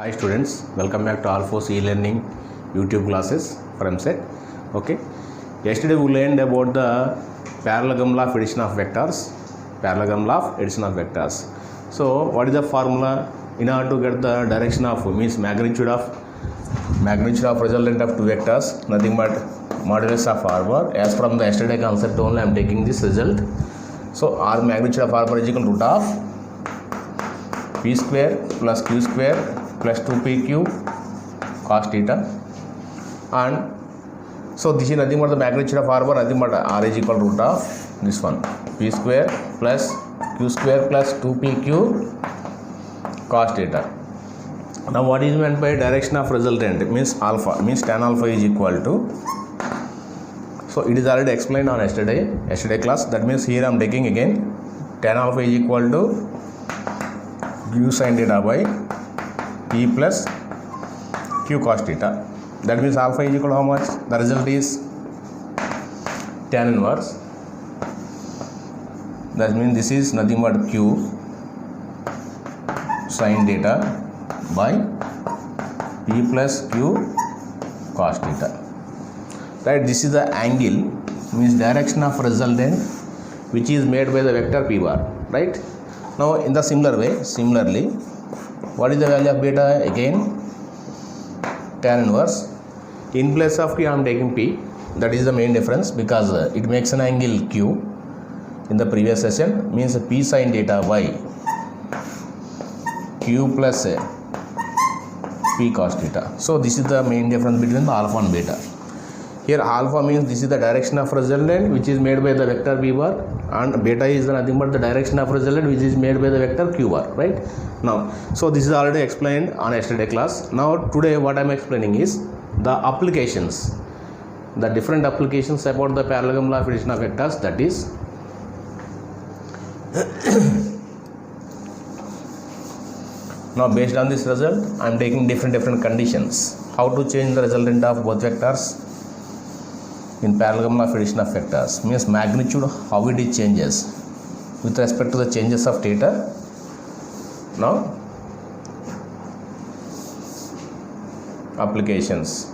Hi students, welcome back to Alphos e-learning YouTube classes for MSET. Okay, yesterday we learned about the parallelogram law of addition of vectors. So what is the formula in order to get the direction of means magnitude of resultant of two vectors? Nothing but modulus of r bar. As from the yesterday concept only I am taking this result. So r magnitude of r bar is equal to root of p square plus q square plus 2pq cos theta, and so this is nothing but the magnitude of r bar, nothing but r is equal to root of this one p square plus q square plus 2pq cos theta. Now what is meant by direction of resultant? It means alpha, means tan alpha is equal to, so it is already explained on yesterday class. That means here I am taking again tan alpha is equal to q sin theta by p plus q cos theta. That means alpha is equal to how much? The result is tan inverse. That means this is nothing but q sin theta by p plus q cos theta. Right, this is the angle, means direction of resultant, which is made by the vector p bar. Right. Now in the similarly, what is the value of beta? Again tan inverse. In place of q I am taking p. That is the main difference, because it makes an angle q in the previous session, means p sin theta by q plus p cos theta. So this is the main difference between the alpha and beta. Here alpha means this is the direction of resultant which is made by the vector p bar, and beta is nothing but the direction of resultant which is made by the vector q bar. Right. Now, so this is already explained on yesterday class. Now today what I am explaining is the applications, the different applications about the parallelogram law of addition of vectors. That is now based on this result I am taking different conditions how to change the resultant of both vectors in parallelogram law of addition of vectors. Means magnitude, how it changes with respect to the changes of theta. Now applications.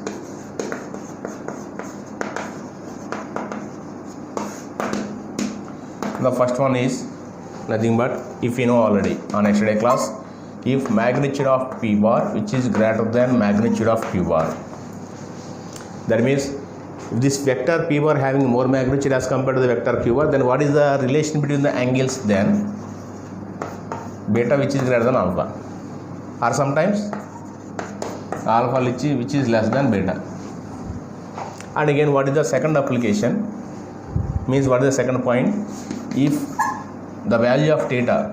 The first one is nothing but, if you know already on yesterday class, if magnitude of p bar which is greater than magnitude of q bar. That means if this vector p bar having more magnitude as compared to the vector q bar, then what is the relation between the angles? Then beta which is greater than alpha, or sometimes alpha which is less than beta. And again, what is the second application? Means what is the second point? If the value of theta,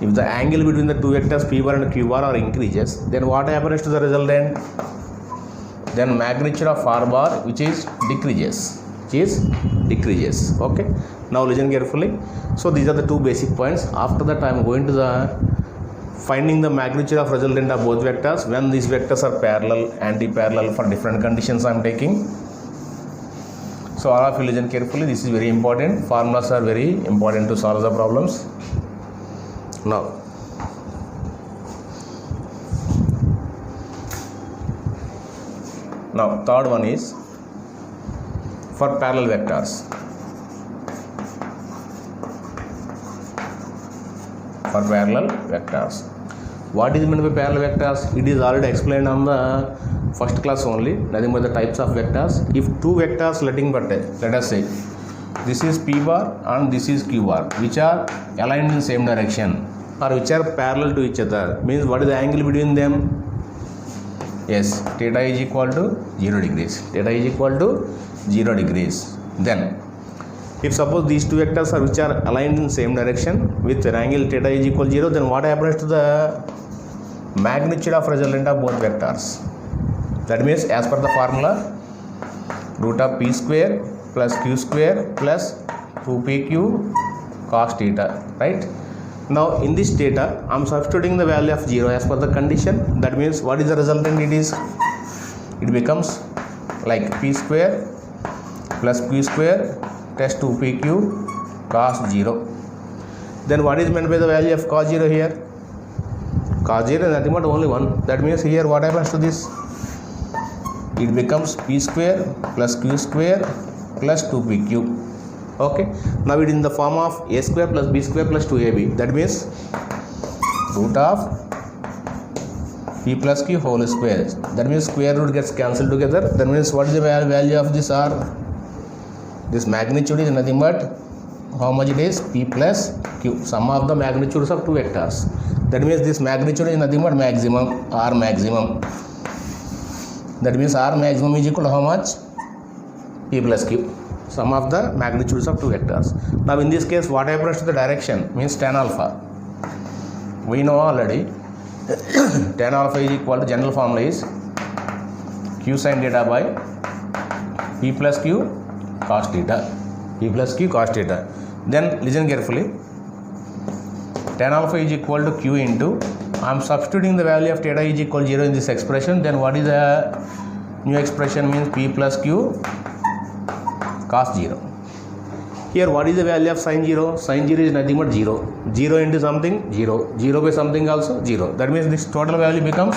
if the angle between the two vectors p bar and q bar are increases, then what happens to the resultant? Then magnitude of r bar which is decreases. Okay, now listen carefully. So these are the two basic points. After that I am going to the finding the magnitude of resultant of both vectors when these vectors are parallel, anti-parallel, for different conditions I am taking. So all of you listen carefully, this is very important. Formulas are very important to solve the problems. Now third one is for parallel vectors. What is meant by parallel vectors? It is already explained on the first class only, nothing but the types of vectors. If two vectors, let us say this is p bar and this is q bar, which are aligned in the same direction or which are parallel to each other, means what is the angle between them? Yes, theta is equal to 0 degrees. Then if suppose these two vectors are which are aligned in the same direction with an angle theta is equal to 0, then what happens to the magnitude of resultant of both vectors? That means as per the formula, root of p square plus q square plus 2pq cos theta. Right. Now in this theta I am substituting the value of 0 as per the condition. That means what is the resultant? It becomes like p square plus q square plus 2pq cos 0. Then what is meant by the value of cos 0 here? Cos 0 is nothing but only 1. That means here what happens to this? It becomes p square plus q square plus 2pq. Okay. Now it is in the form of a square plus b square plus 2ab. That means root of p plus q whole square. That means square root gets cancelled together. That means what is the value of this r? This magnitude is nothing but how much it is? P plus q. Sum of the magnitudes of two vectors. That means this magnitude is nothing but maximum, r maximum. That means r maximum is equal to how much? P plus q. Sum of the magnitudes of two vectors. Now in this case what happens to the direction? Means tan alpha. We know already tan alpha is equal to general formula is q sin theta by p plus q cos theta. P plus q cos theta. Then listen carefully. Tan alpha is equal to q into, I am substituting the value of theta is equal to 0 in this expression. Then what is the new expression? Means p plus q cos 0. Here what is the value of sin 0? Sin 0 is nothing but 0. 0 into something 0. 0 by something also 0. That means this total value becomes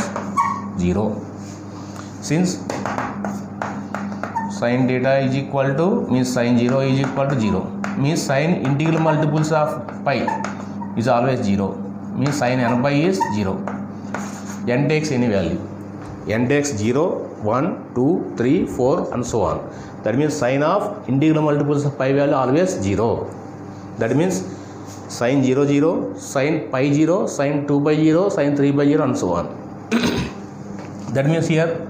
0. Since sin theta is equal to, means sin 0 is equal to 0. Means sin integral multiples of pi is always 0. Means sin n pi is 0. N takes any value. N takes 0, 1, 2, 3, 4 and so on. That means sin of integral multiples of pi value always 0. That means sin 0, 0, sin pi 0, sin 2 pi 0, sin 3 pi 0 and so on. That means here,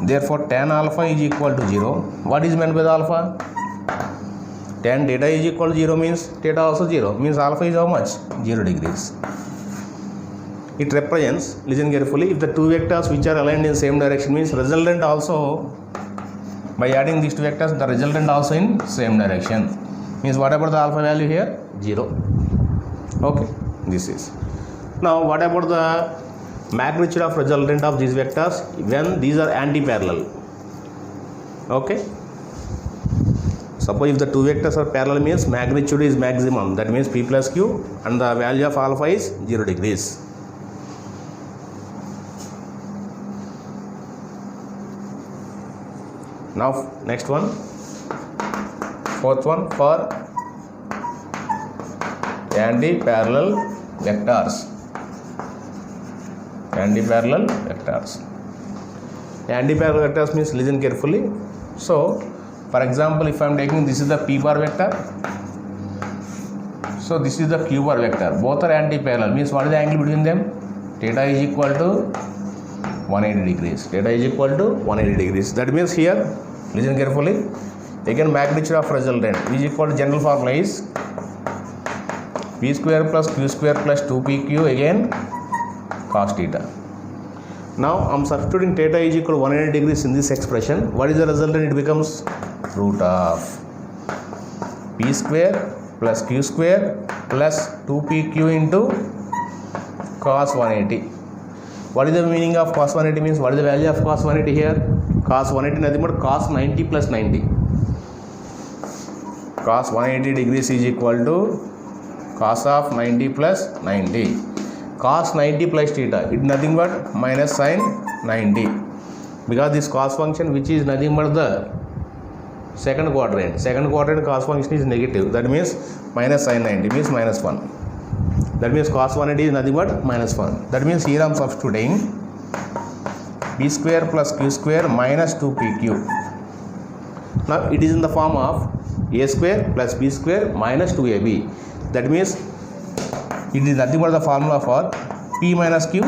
therefore tan alpha is equal to 0. What is meant by the alpha? Tan theta is equal to 0 means theta also 0. Means alpha is how much? 0 degrees. It represents, listen carefully, if the two vectors which are aligned in same direction means resultant also, by adding these two vectors, the resultant also in same direction. Means what about the alpha value here? 0. Okay, this is. Now what about the magnitude of resultant of these vectors when these are anti-parallel? Okay. Suppose if the two vectors are parallel means magnitude is maximum. That means p plus q and the value of alpha is 0 degrees. Now next one, fourth one for anti-parallel vectors. Anti-parallel vectors. Anti-parallel vectors means, listen carefully. So for example, if I am taking this is the p bar vector, so this is the q bar vector. Both are anti-parallel. Means what is the angle between them? Theta is equal to 180 degrees. Theta is equal to 180 degrees. That means here, listen carefully. Again, magnitude of resultant is equal to general formula is p square plus q square plus 2pq again cos theta. Now I am substituting theta is equal to 180 degrees in this expression. What is the resultant? It becomes root of p square plus q square plus 2pq into cos 180. What is the meaning of cos 180 means? What is the value of cos 180 here? Cos 180 nothing but cos 90 plus 90. Cos 180 degrees is equal to cos of 90 plus 90. Cos 90 plus theta, it nothing but minus sin 90. Because this cos function which is nothing but the second quadrant. Second quadrant cos function is negative. That means minus sin 90 means minus 1. That means cos 180 is nothing but minus 1. That means here I am substituting p square plus q square minus 2pq. Now it is in the form of a square plus b square minus 2ab. That means it is nothing but the formula for p minus q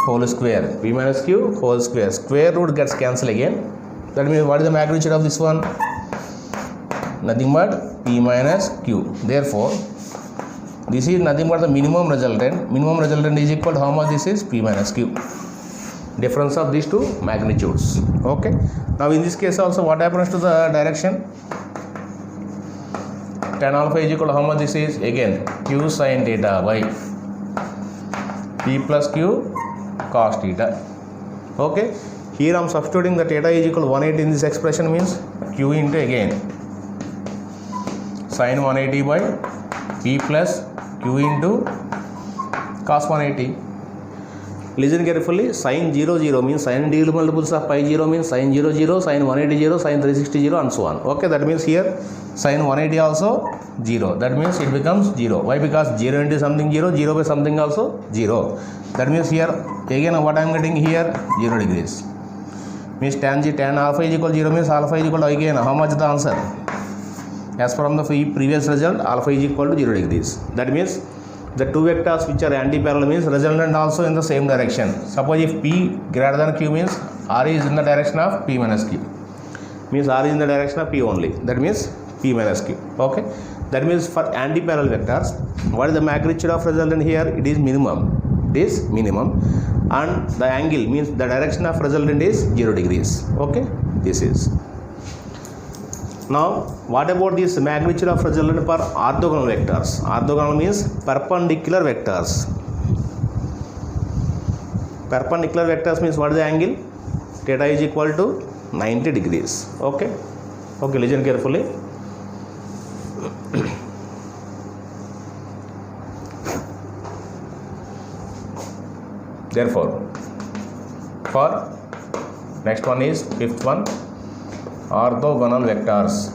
whole square. P minus q whole square. Square root gets cancelled again. That means what is the magnitude of this one? Nothing but p minus q. Therefore, this is nothing but the minimum resultant. Minimum resultant is equal to how much this is? P minus q. Difference of these two magnitudes. Okay. Now in this case also what happens to the direction? Tan alpha is equal to how much this is? Again q sin theta by p plus q cos theta. Okay. Here I am substituting the theta is equal to 180 in this expression means q into again sin 180 by p plus q into cos 180. Listen carefully. Sin 0 0 means sin integral multiples of pi 0 means sin 0 0, sin 180 0, sin 360 0 and so on. Okay, that means here sin 180 also 0. That means it becomes 0. Why? Because 0 into something 0, 0 by something also 0. That means here again what I am getting here 0 degrees. Means tan alpha is equal 0 means alpha is equal to again how much the answer? As from the previous result, alpha is equal to 0 degrees. That means the two vectors which are anti-parallel means resultant also in the same direction. Suppose if P greater than Q means R is in the direction of P minus Q. Means R is in the direction of P only. That means P minus Q. Okay. That means for anti-parallel vectors, what is the magnitude of resultant here? It is minimum. It is minimum. And the angle means the direction of resultant is 0 degrees. Okay. This is. Now, what about this magnitude of resultant for orthogonal vectors? Orthogonal means perpendicular vectors. Perpendicular vectors means what is the angle? Theta is equal to 90 degrees. Okay. Okay, listen carefully. Therefore, for next one is fifth one. Orthogonal vectors.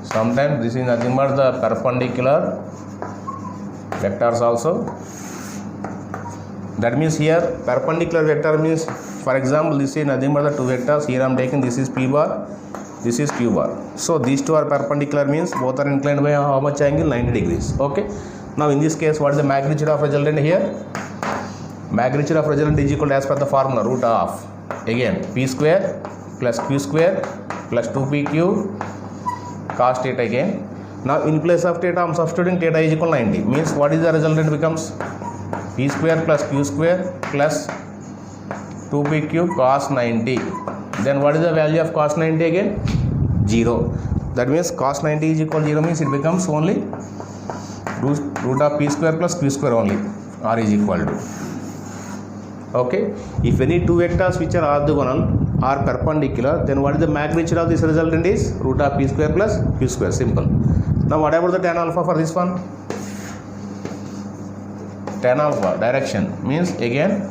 Sometimes this is nothing but the perpendicular vectors also. That means here perpendicular vector means, for example, this is nothing but the two vectors. Here I am taking this is P bar, this is Q bar. So these two are perpendicular means both are inclined by how much angle? 90 degrees. Okay. Now in this case, what is the magnitude of resultant here? Magnitude of resultant is equal to, as per the formula, root of again P square plus Q square plus 2PQ cos theta again. Now in place of theta I am substituting theta is equal to 90. Means what is the resultant becomes? P square plus Q square plus 2PQ cos 90. Then what is the value of cos 90 again? 0. That means cos 90 is equal to 0 means it becomes only root of P square plus Q square only. R is equal to. Okay. If any two vectors which are orthogonal are perpendicular, then what is the magnitude of this resultant is? Root of P square plus Q square. Simple. Now what about the tan alpha for this one? Tan alpha direction means again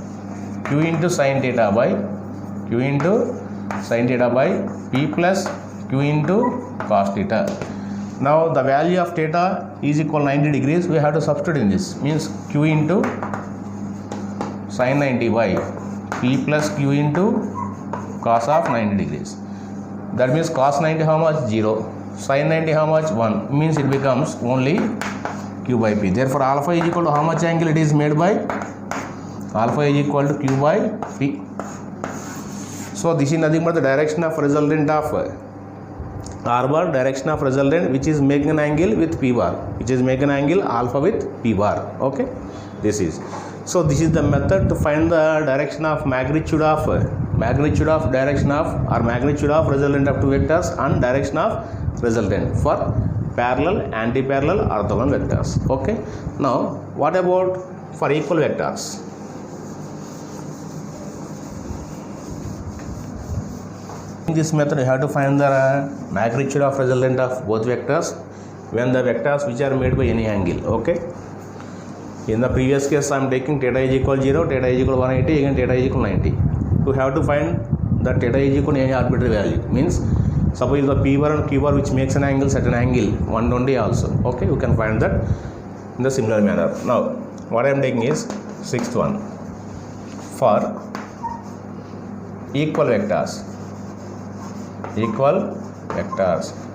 Q into sin theta by P plus Q into cos theta. Now the value of theta is equal to 90 degrees. We have to substitute in this. Means Q into sin 90 by P plus Q into cos of 90 degrees. That means cos 90 how much? 0. Sin 90 how much? 1. Means it becomes only Q by P. Therefore alpha is equal to how much angle it is made by? Alpha is equal to Q by P. So this is nothing but the direction of resultant of R bar, direction of resultant which is making an angle with P bar, which is making an angle alpha with P bar. Okay. This is. So this is the method to find the direction of magnitude of direction of or magnitude of resultant of two vectors and direction of resultant for parallel, anti-parallel, orthogonal vectors. Okay. Now what about for equal vectors? In this method you have to find the magnitude of resultant of both vectors when the vectors which are made by any angle. Okay. In the previous case I am taking theta is equal to 0, theta is equal to 180, again theta is equal to 90. You have to find that theta is equal to any arbitrary value. Means suppose the P bar and Q bar which makes an angle, certain angle 120 also. Okay, you can find that in the similar manner. Now what I am taking is sixth one. For equal vectors.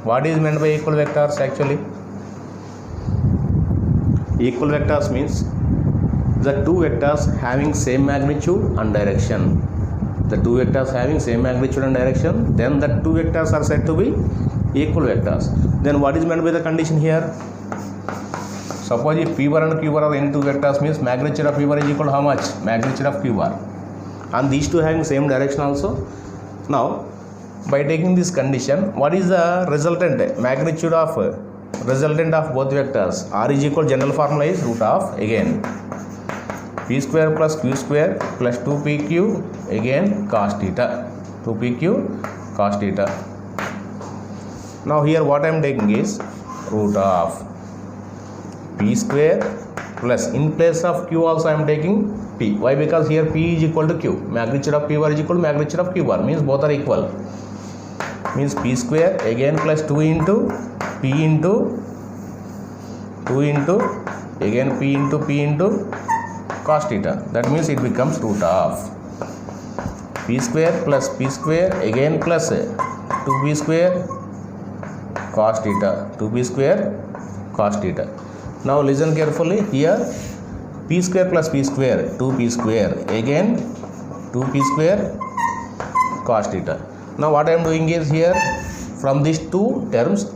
What is meant by equal vectors actually? Equal vectors means the two vectors having same magnitude and direction. The two vectors having same magnitude and direction, then the two vectors are said to be equal vectors. Then what is meant by the condition here? Suppose if P bar and Q bar are any two vectors means magnitude of P bar is equal to how much? Magnitude of Q bar. And these two having same direction also. Now by taking this condition, what is the resultant? Magnitude of resultant of both vectors. R is equal, general formula is root of again P square plus Q square plus 2PQ again cos theta. 2PQ cos theta. Now here what I am taking is root of P square plus in place of q also I am taking p. Why? Because here p is equal to q, magnitude of p bar is equal to magnitude of q bar, means both are equal, means p square again plus 2 into p into 2 into again p into cos theta. That means it becomes root of p square plus p square again plus 2p square cos theta, 2p square cos theta. Now listen carefully here, p square plus p square 2p square again 2p square cos theta. Now what I am doing is here from these two terms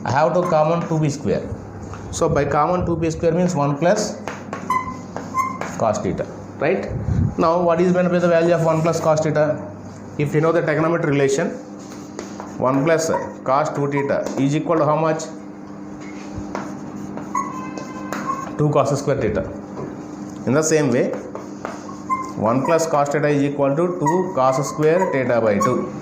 I have to common 2p square. So by common 2p square means 1 plus cos theta, right? Now what is meant by the value of 1 plus cos theta? If you know the trigonometry relation, 1 plus cos 2 theta is equal to how much? 2 cos square theta. In the same way 1 plus cos theta is equal to 2 cos square theta by 2,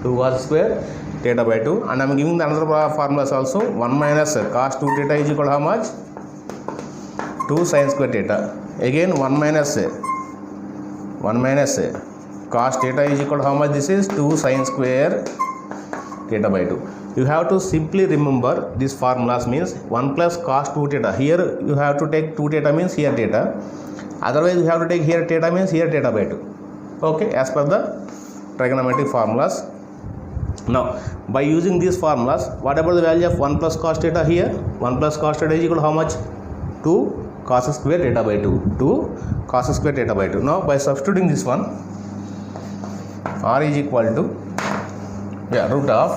2 cos square theta by 2, and I am giving the another formulas also. 1 minus cos 2 theta is equal to how much? 2 sin square theta. Again 1 minus cos theta is equal to how much? This is 2 sin square theta by 2. You have to simply remember these formulas, means 1 plus cos 2 theta. Here you have to take 2 theta means here theta. Otherwise you have to take here theta means here theta by 2. Okay, as per the trigonometric formulas. Now by using these formulas, what about the value of 1 plus cos theta here? 1 plus cos theta is equal to how much? 2 cos square theta by 2. 2 cos square theta by 2. Now by substituting this one, r is equal to root of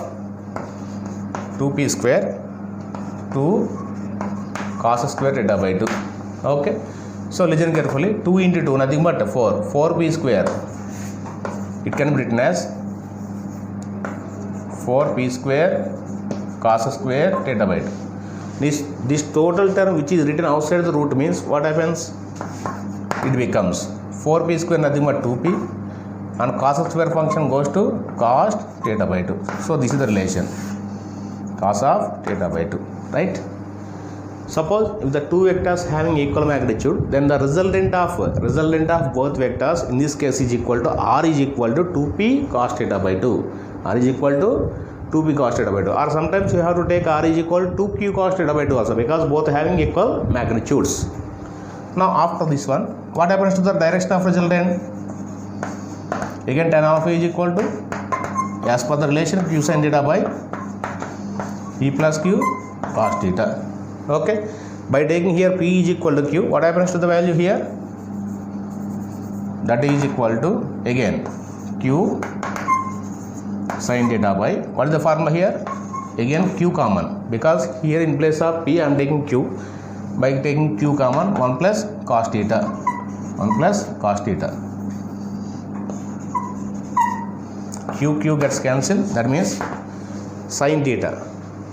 2p square 2 cos square theta by 2. Okay, so listen carefully. 2 into 2 nothing but 4p square. It can be written as 4p square cos square theta by 2. This total term which is written outside the root means what happens? It becomes 4p square nothing but 2p, and cos square function goes to cos theta by 2. So this is the relation, cos of theta by 2, right? Suppose if the two vectors having equal magnitude, then the resultant of both vectors in this case is equal to r is equal to 2p cos theta by 2. R is equal to 2p cos theta by 2, or sometimes you have to take r is equal to 2q cos theta by 2 also, because both having equal magnitudes. Now after this one, what happens to the direction of resultant? Again tan alpha is equal to, as per the relation, q sin theta by p plus q cos theta. Okay, by taking here p is equal to q, what happens to the value here? That is equal to again q sin theta by, what is the formula here? Again q common, because here in place of p I am taking q. By taking q common, 1 plus cos theta, 1 plus cos theta. Q gets cancelled, that means sin theta.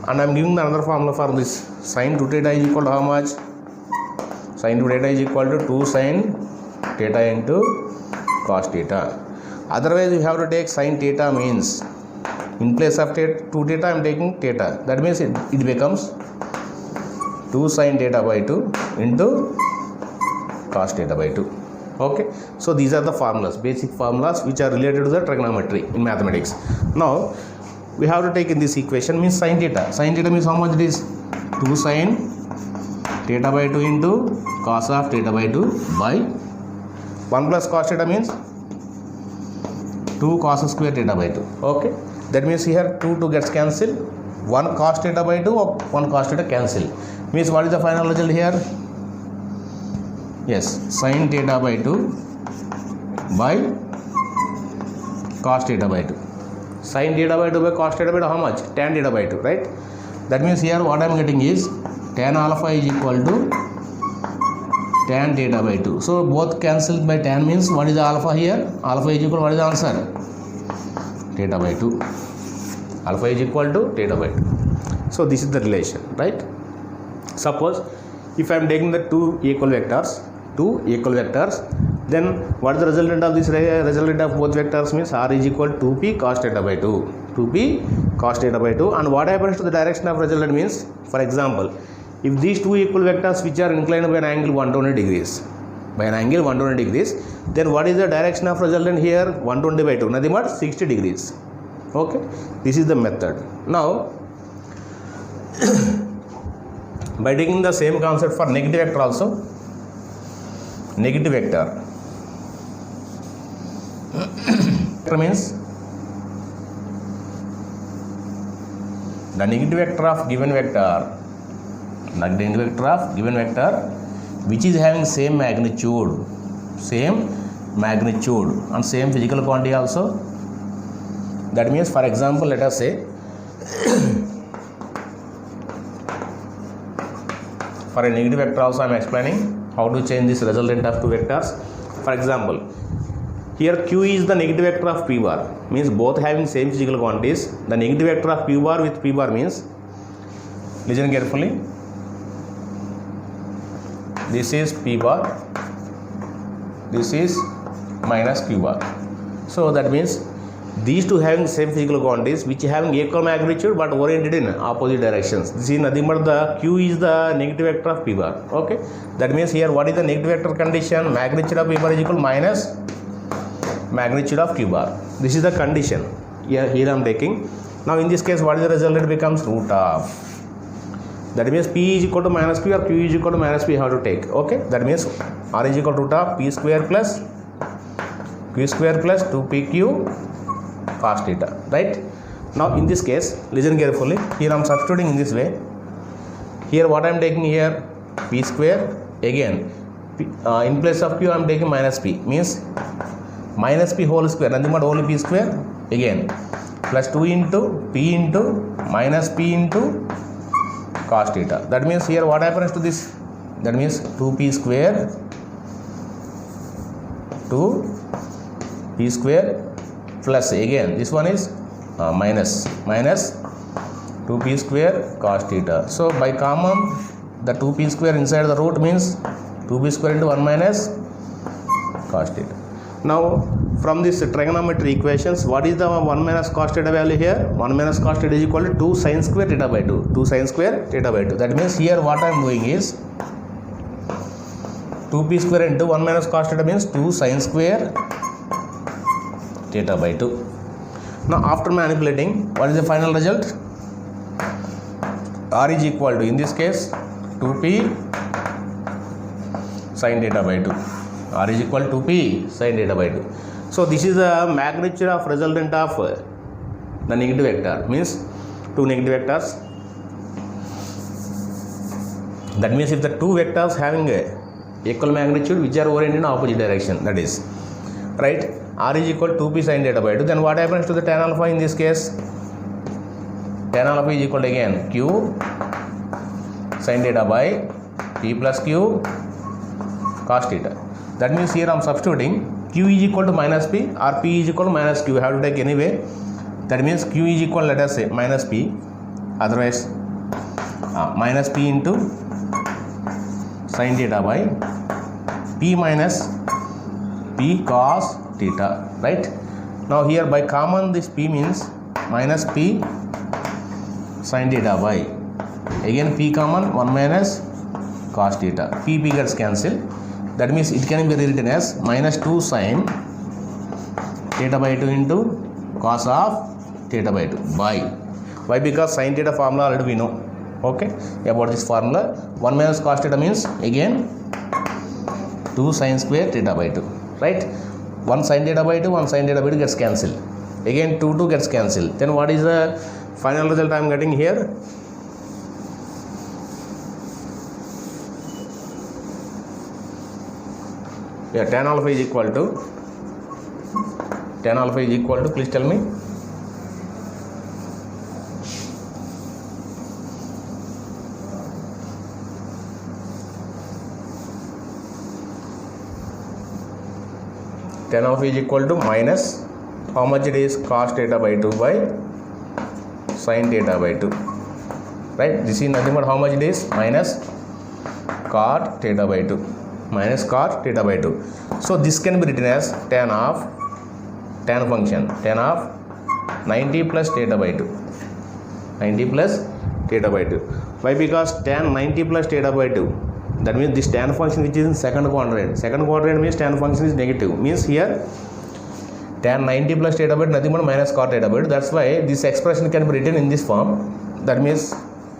And I am giving the another formula for this. Sin 2 theta is equal to how much? Sin 2 theta is equal to 2 sin theta into cos theta. Otherwise you have to take sin theta, means in place of 2 theta I am taking theta. That means it becomes 2 sin theta by 2 into cos theta by 2. Okay, so these are the formulas, basic formulas which are related to the trigonometry in mathematics. Now we have to take in this equation means sin theta. Sin theta means how much it is? 2 sin theta by 2 into cos of theta by 2 by 1 plus cos theta means 2 cos square theta by 2. Okay, that means here 2 gets cancelled, 1 cos theta by 2 or 1 cos theta cancel, means what is the final result here? Yes, sin theta by 2 by cos theta by 2. Sin theta by 2 by cos theta by 2 how much? Tan theta by 2, right? That means here what I am getting is tan alpha is equal to tan theta by 2. So both cancelled by tan, means what is the alpha here? Alpha is equal to, what is the answer? Theta by 2. Alpha is equal to theta by 2. So this is the relation, right? Suppose if I am taking the two equal vectors, then what is the resultant of this? Resultant of both vectors means r is equal to 2p cos theta by 2. 2p cos theta by 2. And what happens to the direction of resultant means, for example, if these two equal vectors which are inclined by an angle 120 degrees, then what is the direction of resultant here? 120 by 2, nothing but 60 degrees. Okay, this is the method. Now by taking the same concept for negative vector also, negative vector means the negative vector of given vector, which is having same magnitude and same physical quantity also. That means, for example, let us say for a negative vector also I am explaining how to change this resultant of two vectors. For example, here Q is the negative vector of P bar, means both having same physical quantities. The negative vector of P bar with P bar means, listen carefully, this is P bar, this is minus Q bar. So that means these two having same physical quantities which having equal magnitude but oriented in opposite directions. This is nothing but the Q is the negative vector of P bar. Okay, that means here what is the negative vector condition? Magnitude of P bar is equal minus magnitude of Q bar. This is the condition here I am taking. Now in this case, what is the result? It becomes root of, that means P is equal to minus Q or Q is equal to minus P how to take. Okay, that means R is equal to root of P square plus Q square plus 2PQ cos theta, right? Now in this case, listen carefully, here I am substituting in this way. Here what I am taking here, P square, again in place of Q I am taking minus P, means minus P whole square, nothing but only P square, again plus 2 into P into minus P into cos theta. That means here what happens to this? That means 2P square to P square plus again this one is minus 2P square cos theta. So by common the 2P square inside the root means 2P square into 1 minus cos theta. Now from this trigonometry equations, what is the 1 minus cos theta value here? 1 minus cos theta is equal to 2 sin square theta by 2. 2 sin square theta by 2. That means here what I am doing is 2P square into 1 minus cos theta means 2 sin square theta by 2. Now after manipulating, what is the final result? R is equal to, in this case, 2P sin theta by 2. R is equal to P sin theta by 2. So this is the magnitude of resultant of the negative vector, means two negative vectors. That means if the two vectors having a equal magnitude which are oriented in opposite direction, that is right, R is equal to 2P sin theta by 2, then what happens to the tan alpha in this case? Tan alpha is equal to again Q sin theta by P plus Q cos theta. That means here I am substituting Q is equal to minus P or P is equal to minus Q. I have to take anyway. That means Q is equal, let us say, minus P, otherwise minus P into sin theta by P minus P cos theta, right? Now here by common this P means minus P sin theta by, again P common, 1 minus cos theta. P gets cancelled. That means it can be rewritten as minus 2 sin theta by 2 into cos of theta by 2 by. Why? Because sin theta formula already we know. Okay, about this formula, 1 minus cos theta means again 2 sin square theta by 2, right? 1 sin theta by 2, 1 sin theta by 2 gets cancelled. Again 2 gets cancelled. Then what is the final result I am getting here? Yeah, tan alpha is equal to, please tell me. Tan alpha is equal to minus, how much it is? Cos theta by 2 by sin theta by 2, right? This is nothing but how much it is? Minus cot theta by 2. Minus cot theta by 2. So this can be written as tan function 90 plus theta by 2. Why? Because tan 90 plus theta by 2. That means this tan function which is in second quadrant. Second quadrant means tan function is negative. Means here tan 90 plus theta by 2 nothing but minus cot theta by 2. That's why this expression can be written in this form. That means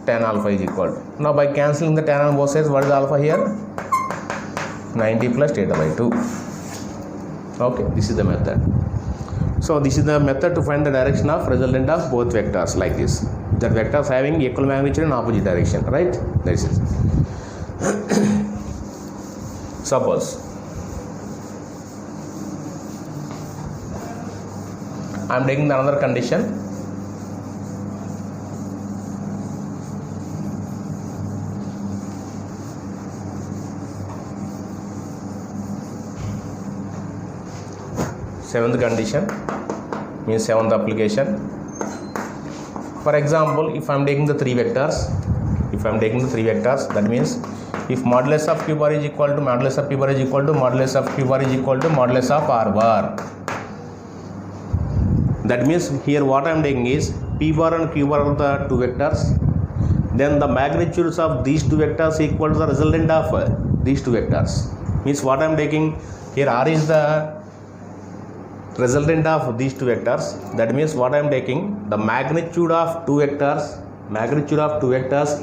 tan alpha is equal to. Now by cancelling the tan on both sides, what is alpha here? 90 plus theta by 2. Okay, this is the method. So this is the method to find the direction of resultant of both vectors like this. That vectors having equal magnitude in opposite direction, right? This is. Suppose I am taking another condition. Seventh condition means seventh application. For example, if I am taking the three vectors, that means if modulus of q bar is equal to modulus of p bar is equal to modulus of q bar is equal to modulus of r bar. That means here what I am taking is p bar and q bar are the two vectors. Then the magnitudes of these two vectors equal to the resultant of these two vectors. Means what I am taking here, r is the resultant of these two vectors. That means what I am taking, the magnitude of two vectors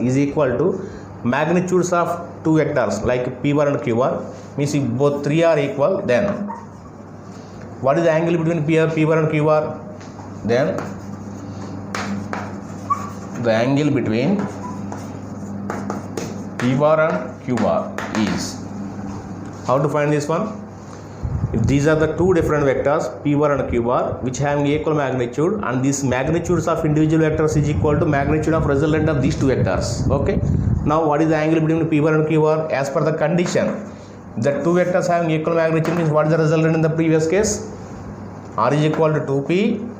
is equal to magnitudes of two vectors like p bar and q bar. Means if both three are equal, then what is the angle between p bar and q bar? Then the angle between p bar and q bar is, how to find this one? If these are the two different vectors p bar and q bar which have equal magnitude, and these magnitudes of individual vectors is equal to magnitude of resultant of these two vectors. Okay, now what is the angle between p bar and q bar? As per the condition, the two vectors having equal magnitude means what is the resultant in the previous case? R is equal to 2p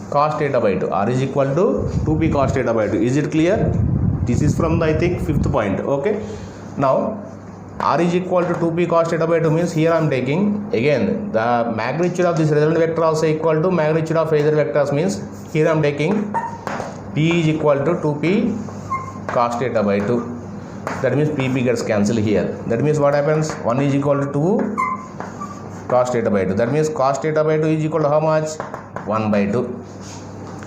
cos theta by 2. R is equal to 2p cos theta by 2. Is it clear? This is from the, I think, fifth point. Okay, now r is equal to 2p cos theta by 2 means here I am taking again the magnitude of this resultant vector also equal to magnitude of either vectors. Means here I am taking p is equal to 2p cos theta by 2. That means pp gets cancelled here. That means what happens? 1 is equal to 2 cos theta by 2. That means cos theta by 2 is equal to how much? 1 by 2.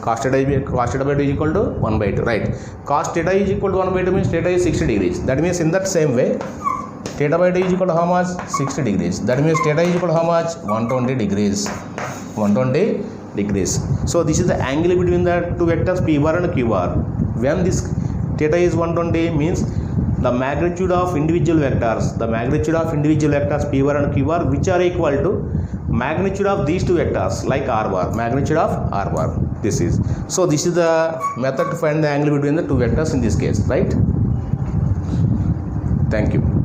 Cos theta by 2 is equal to 1 by 2, right? Cos theta is equal to 1 by 2 means theta is 60 degrees. That means in that same way, theta by 2 is equal to how much? 60 degrees. That means theta is equal to how much? 120 degrees. 120 degrees. So this is the angle between the two vectors p bar and q bar. When this theta is 120 means the magnitude of individual vectors p bar and q bar which are equal to magnitude of these two vectors like r bar, magnitude of r bar. This is, so this is the method to find the angle between the two vectors in this case, right? Thank you.